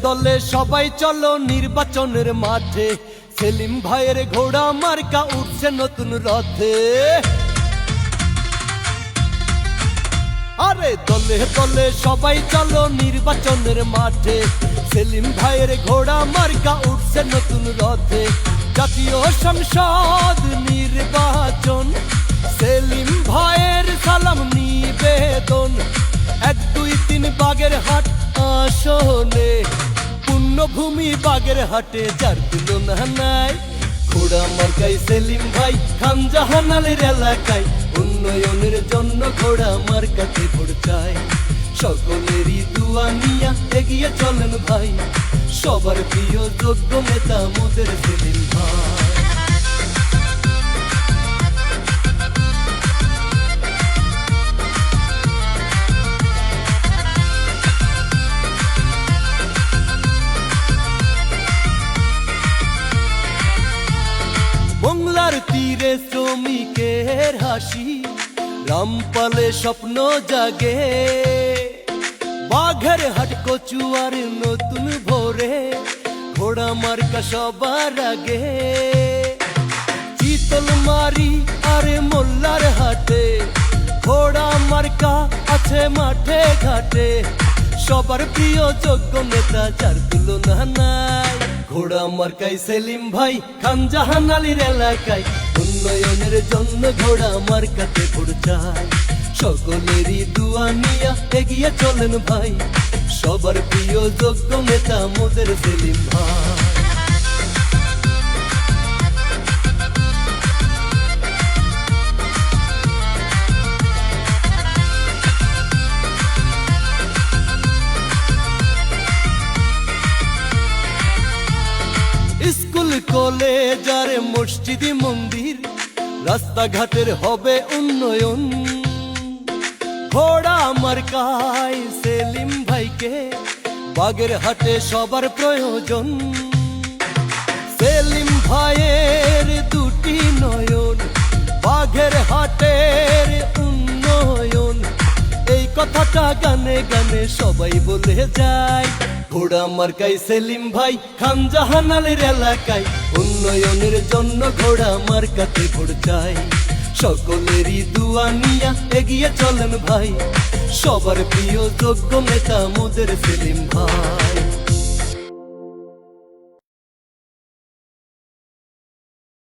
দলে সবাই চলো নির্বাচনের মাঠে, সেলিম ভাইয়ের ঘোড়া মার্কা উঠছে নতুন রথে। আরে দলে দলে সবাই চলো নির্বাচনের মাঠে, সেলিম ভাইয়ের ঘোড়া মার্কা উঠছে নতুন রথে। জাতীয় সংসদ নির্বাচন, সেলিম ভাইয়ের সালাম নিবেদন। 1, 2, 3 বাগেরহাট আসনে, পুণ্যভূমি বাগেরহাটে যার তুলনা নাই। ঘোড়া মার্কায় সেলিম ভাই খানজাহানালের এলাকায়, উন্নয়নের জন্য ঘোড়া মার্কাতে ভোট চাই। সকলেরই দুয়া নিয়া এগিয়ে চলেন ভাই, সবার প্রিয় যোগ্য নেতা মোদের সেলিম ভাই। মংলার তীরে শ্রমিকের হাসি, রামপালে স্বপ্ন জাগে। বাঘেরহাট কচুয়ার নতুন ভোরে, ঘোড়া মার্কা সবার আগে। চিতলমারি আর মোল্লার হাটে, ঘোড়া মার্কা আছে মাঠে ঘাটে। সবার প্রিয় যোগ্য নেতা যার তুলনা নাই। ঘোড়া মার্কায় সেলিম ভাই খানজাহানালির এলাকায়, উন্নয়নের জন্য ঘোড়া মার্কাতে ভোট চাই। সকলেরই দুয়া নিয়া এগিয়ে চলেন ভাই, সবার প্রিয় যোগ্য নেতা মোদের সেলিম ভাই। স্কুল কলেজ আর মসজিদ মন্দির, রাস্তাঘাটের হবে উন্নয়ন। ঘোড়া মার্কায় সেলিম ভাইকে বাগেরহাটে সবার প্রয়োজন। সেলিম ভাইয়ের দুটি নয়ন, বাগেরহাটের উন্নয়ন। এই কথাটা গানে গানে সবাই বলে যায়। ঘোড়া মার্কায় সেলিম ভাই খানজাহানালের এলাকায়, উন্নয়নের জন্য ঘোড়া মার্কাতে ভোট চাই। সকলেরই দুয়া নিয়া এগিয়ে চলেন ভাই, সবার প্রিয় যোগ্য নেতা মোদের সেলিম ভাই।